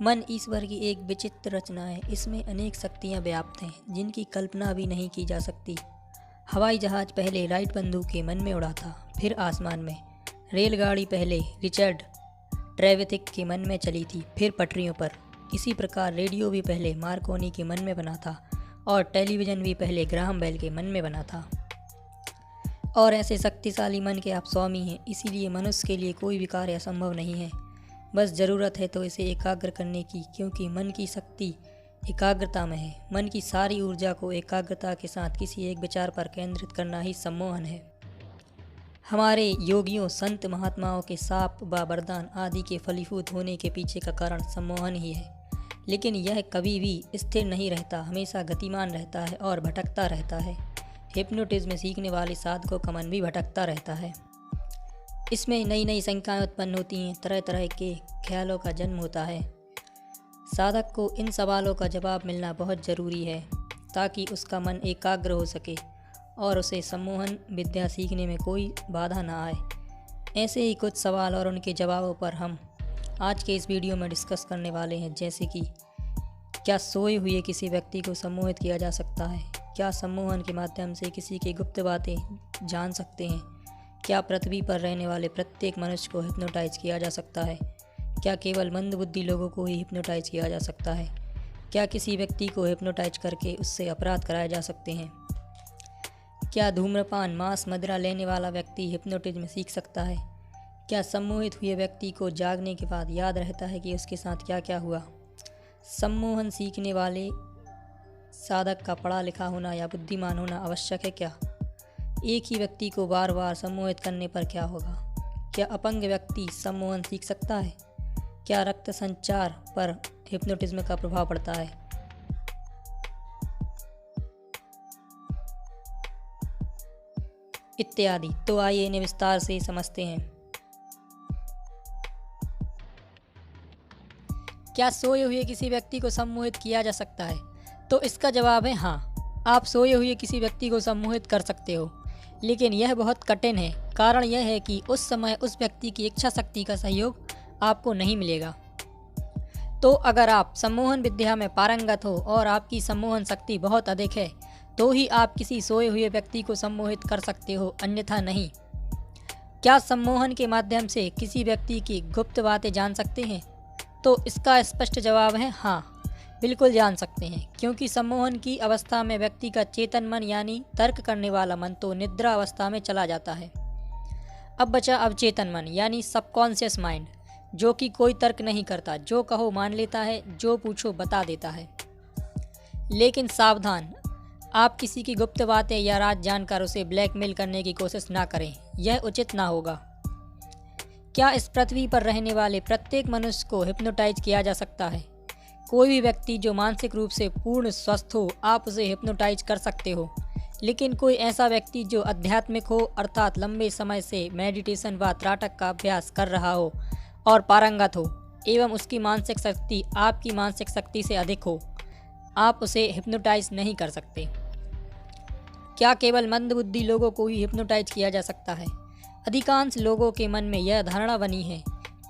मन ईश्वर की एक विचित्र रचना है। इसमें अनेक शक्तियाँ व्याप्त हैं जिनकी कल्पना भी नहीं की जा सकती। हवाई जहाज पहले राइट बंधु के मन में उड़ा था, फिर आसमान में। रेलगाड़ी पहले रिचर्ड ट्रेवेथिक के मन में चली थी, फिर पटरियों पर। इसी प्रकार रेडियो भी पहले मार्कोनी के मन में बना था और टेलीविज़न भी पहले ग्राहम बेल के मन में बना था। और ऐसे शक्तिशाली मन के आप स्वामी हैं, इसीलिए मनुष्य के लिए कोई भी कार्य असंभव नहीं है। बस ज़रूरत है तो इसे एकाग्र करने की, क्योंकि मन की शक्ति एकाग्रता में है। मन की सारी ऊर्जा को एकाग्रता के साथ किसी एक विचार पर केंद्रित करना ही सम्मोहन है। हमारे योगियों, संत महात्माओं के शाप व वरदान आदि के फलीभूत होने के पीछे का कारण सम्मोहन ही है। लेकिन यह कभी भी स्थिर नहीं रहता, हमेशा गतिमान रहता है और भटकता रहता है। हिप्नोटिज्म सीखने वाले साधकों का मन भी भटकता रहता है। इसमें नई नई शंकाएं उत्पन्न होती हैं, तरह तरह के ख्यालों का जन्म होता है। साधक को इन सवालों का जवाब मिलना बहुत ज़रूरी है ताकि उसका मन एकाग्र हो सके और उसे सम्मोहन विद्या सीखने में कोई बाधा ना आए। ऐसे ही कुछ सवाल और उनके जवाबों पर हम आज के इस वीडियो में डिस्कस करने वाले हैं, जैसे कि क्या सोए हुए किसी व्यक्ति को सम्मोहित किया जा सकता है? क्या सम्मोहन के माध्यम से किसी की गुप्त बातें जान सकते हैं? क्या पृथ्वी पर रहने वाले प्रत्येक मनुष्य को हिप्नोटाइज किया जा सकता है? क्या केवल मंदबुद्धि लोगों को ही हिप्नोटाइज किया जा सकता है? क्या किसी व्यक्ति को हिप्नोटाइज करके उससे अपराध कराए जा सकते हैं? क्या धूम्रपान, मांस, मदिरा लेने वाला व्यक्ति हिप्नोटिज्म सीख सकता है? क्या सम्मोहित हुए व्यक्ति को जागने के बाद याद रहता है कि उसके साथ क्या क्या हुआ? सम्मोहन सीखने वाले साधक का पढ़ा लिखा होना या बुद्धिमान होना आवश्यक है क्या? एक ही व्यक्ति को बार बार सम्मोहित करने पर क्या होगा? क्या अपंग व्यक्ति सम्मोहन सीख सकता है? क्या रक्त संचार पर हिप्नोटिज्म का प्रभाव पड़ता है? इत्यादि। तो आइए इन्हें विस्तार से समझते हैं। क्या सोए हुए किसी व्यक्ति को सम्मोहित किया जा सकता है? तो इसका जवाब है हाँ। आप सोए हुए किसी व्यक्ति को सम्मोहित कर सकते हो, लेकिन यह बहुत कठिन है। कारण यह है कि उस समय उस व्यक्ति की इच्छा शक्ति का सहयोग आपको नहीं मिलेगा। तो अगर आप सम्मोहन विद्या में पारंगत हो और आपकी सम्मोहन शक्ति बहुत अधिक है तो ही आप किसी सोए हुए व्यक्ति को सम्मोहित कर सकते हो, अन्यथा नहीं। क्या सम्मोहन के माध्यम से किसी व्यक्ति की गुप्त बातें जान सकते हैं? तो इसका स्पष्ट जवाब है हाँ, बिल्कुल जान सकते हैं, क्योंकि सम्मोहन की अवस्था में व्यक्ति का चेतन मन यानी तर्क करने वाला मन तो निद्रा अवस्था में चला जाता है। अब बचा अवचेतन मन यानी सबकॉन्शियस माइंड, जो कि कोई तर्क नहीं करता, जो कहो मान लेता है, जो पूछो बता देता है। लेकिन सावधान, आप किसी की गुप्त बातें या राज जानकर उसे ब्लैकमेल करने की कोशिश ना करें, यह उचित ना होगा। क्या इस पृथ्वी पर रहने वाले प्रत्येक मनुष्य को हिप्नोटाइज किया जा सकता है? कोई भी व्यक्ति जो मानसिक रूप से पूर्ण स्वस्थ हो, आप उसे हिप्नोटाइज कर सकते हो। लेकिन कोई ऐसा व्यक्ति जो आध्यात्मिक हो, अर्थात लंबे समय से मेडिटेशन व त्राटक का अभ्यास कर रहा हो और पारंगत हो, एवं उसकी मानसिक शक्ति आपकी मानसिक शक्ति से अधिक हो, आप उसे हिप्नोटाइज नहीं कर सकते। क्या केवल मंदबुद्धि लोगों को ही हिप्नोटाइज किया जा सकता है? अधिकांश लोगों के मन में यह धारणा बनी है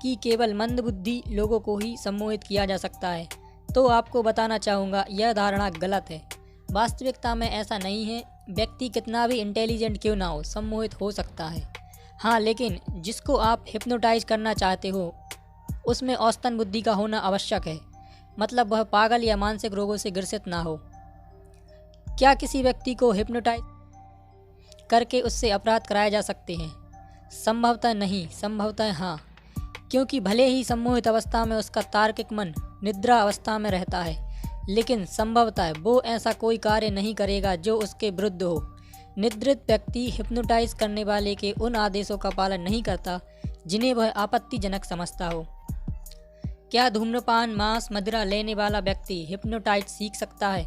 कि केवल मंदबुद्धि लोगों को ही सम्मोहित किया जा सकता है। तो आपको बताना चाहूँगा, यह धारणा गलत है। वास्तविकता में ऐसा नहीं है। व्यक्ति कितना भी इंटेलिजेंट क्यों ना हो, सम्मोहित हो सकता है। हाँ, लेकिन जिसको आप हिप्नोटाइज करना चाहते हो उसमें औसतन बुद्धि का होना आवश्यक है, मतलब वह पागल या मानसिक रोगों से ग्रसित ना हो। क्या किसी व्यक्ति को हिप्नोटाइज करके उससे अपराध कराए जा सकते हैं? संभवतः नहीं, संभवतः हाँ, क्योंकि भले ही सम्मोहित अवस्था में उसका तार्किक मन निद्रा अवस्था में रहता है, लेकिन संभवतः वो ऐसा कोई कार्य नहीं करेगा जो उसके विरुद्ध हो। निद्रित व्यक्ति हिप्नोटाइज करने वाले के उन आदेशों का पालन नहीं करता जिन्हें वह आपत्तिजनक समझता हो। क्या धूम्रपान, मांस, मदिरा लेने वाला व्यक्ति हिप्नोटाइज सीख सकता है?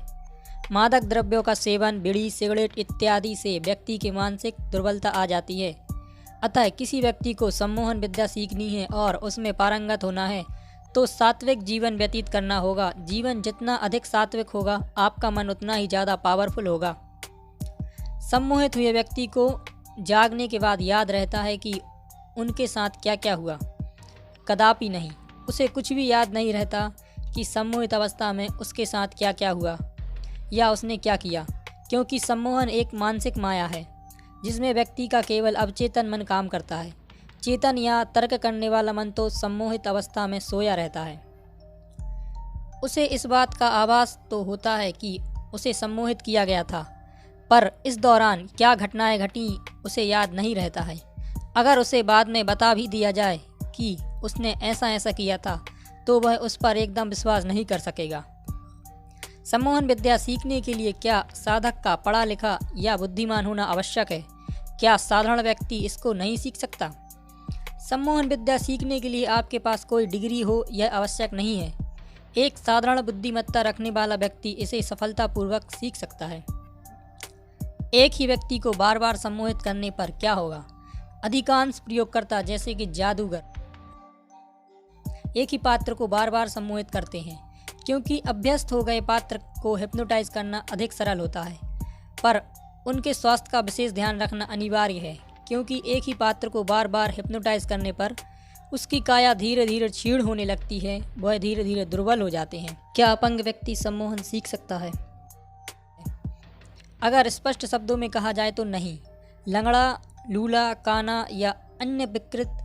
मादक द्रव्यों का सेवन, बीड़ी, सिगरेट इत्यादि से व्यक्ति की मानसिक दुर्बलता आ जाती है। अतः किसी व्यक्ति को सम्मोहन विद्या सीखनी है और उसमें पारंगत होना है तो सात्विक जीवन व्यतीत करना होगा। जीवन जितना अधिक सात्विक होगा, आपका मन उतना ही ज़्यादा पावरफुल होगा। सम्मोहित हुए व्यक्ति को जागने के बाद याद रहता है कि उनके साथ क्या क्या हुआ? कदापि नहीं। उसे कुछ भी याद नहीं रहता कि सम्मोहित अवस्था में उसके साथ क्या क्या हुआ या उसने क्या किया, क्योंकि सम्मोहन एक मानसिक माया है जिसमें व्यक्ति का केवल अवचेतन मन काम करता है। चेतन या तर्क करने वाला मन तो सम्मोहित अवस्था में सोया रहता है। उसे इस बात का आभास तो होता है कि उसे सम्मोहित किया गया था, पर इस दौरान क्या घटनाएं घटीं उसे याद नहीं रहता है। अगर उसे बाद में बता भी दिया जाए कि उसने ऐसा ऐसा किया था तो वह उस पर एकदम विश्वास नहीं कर सकेगा। सम्मोहन विद्या सीखने के लिए क्या साधक का पढ़ा लिखा या बुद्धिमान होना आवश्यक है? क्या साधारण व्यक्ति इसको नहीं सीख सकता? सम्मोहन विद्या सीखने के लिए आपके पास कोई डिग्री हो यह आवश्यक नहीं है। एक साधारण बुद्धिमत्ता रखने वाला व्यक्ति इसे सफलतापूर्वक सीख सकता है। एक ही व्यक्ति को बार बार सम्मोहित करने पर क्या होगा? अधिकांश प्रयोगकर्ता जैसे कि जादूगर एक ही पात्र को बार बार सम्मोहित करते हैं, क्योंकि अभ्यस्त हो गए पात्र को हिप्नोटाइज करना अधिक सरल होता है। पर उनके स्वास्थ्य का विशेष ध्यान रखना अनिवार्य है, क्योंकि एक ही पात्र को बार बार हिप्नोटाइज करने पर उसकी काया धीरे धीरे क्षीण होने लगती है, वह धीरे धीरे दुर्बल हो जाते हैं। क्या अपंग व्यक्ति सम्मोहन सीख सकता है? अगर स्पष्ट शब्दों में कहा जाए तो नहीं। लंगड़ा, लूला, काना या अन्य विकृत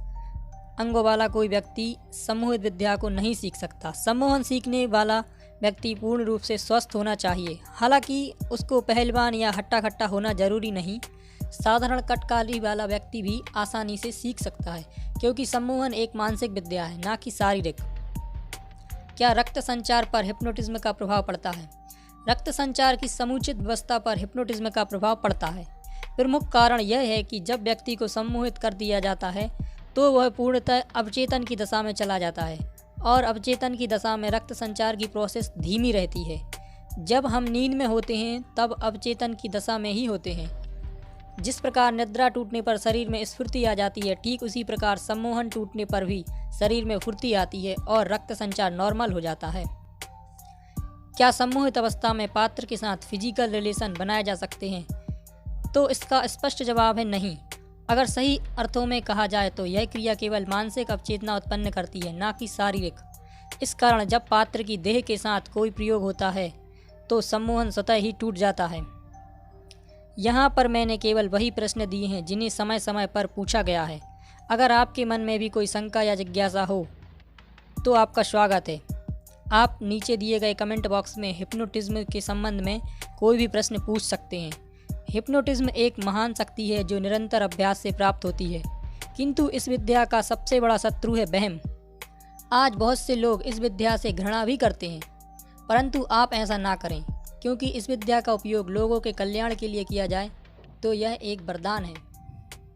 अंगों वाला कोई व्यक्ति सम्मोहित विद्या को नहीं सीख सकता। सम्मोहन सीखने वाला व्यक्ति पूर्ण रूप से स्वस्थ होना चाहिए। हालांकि उसको पहलवान या हट्टा खट्टा होना जरूरी नहीं। साधारण कटकाली वाला व्यक्ति भी आसानी से सीख सकता है, क्योंकि सम्मोहन एक मानसिक विद्या है, ना कि शारीरिक। क्या रक्त संचार पर हिप्नोटिज्म का प्रभाव पड़ता है? रक्त संचार की समुचित व्यवस्था पर हिप्नोटिज्म का प्रभाव पड़ता है। प्रमुख कारण यह है कि जब व्यक्ति को सम्मोहित कर दिया जाता है तो वह पूर्णतः अवचेतन की दशा में चला जाता है, और अवचेतन की दशा में रक्त संचार की प्रोसेस धीमी रहती है। जब हम नींद में होते हैं तब अवचेतन की दशा में ही होते हैं। जिस प्रकार निद्रा टूटने पर शरीर में स्फूर्ति आ जाती है, ठीक उसी प्रकार सम्मोहन टूटने पर भी शरीर में फुर्ती आती है और रक्त संचार नॉर्मल हो जाता है। क्या सम्मोहित अवस्था में पात्र के साथ फिजिकल रिलेशन बनाए जा सकते हैं? तो इसका स्पष्ट जवाब है नहीं। अगर सही अर्थों में कहा जाए तो यह क्रिया केवल मानसिक अवचेतना उत्पन्न करती है, ना कि शारीरिक। इस कारण जब पात्र की देह के साथ कोई प्रयोग होता है तो सम्मोहन स्वतः ही टूट जाता है। यहाँ पर मैंने केवल वही प्रश्न दिए हैं जिन्हें समय समय पर पूछा गया है। अगर आपके मन में भी कोई शंका या जिज्ञासा हो तो आपका स्वागत है। आप नीचे दिए गए कमेंट बॉक्स में हिप्नोटिज्म के संबंध में कोई भी प्रश्न पूछ सकते हैं। हिप्नोटिज्म एक महान शक्ति है जो निरंतर अभ्यास से प्राप्त होती है, किंतु इस विद्या का सबसे बड़ा शत्रु है वहम। आज बहुत से लोग इस विद्या से घृणा भी करते हैं, परंतु आप ऐसा ना करें, क्योंकि इस विद्या का उपयोग लोगों के कल्याण के लिए किया जाए तो यह एक वरदान है।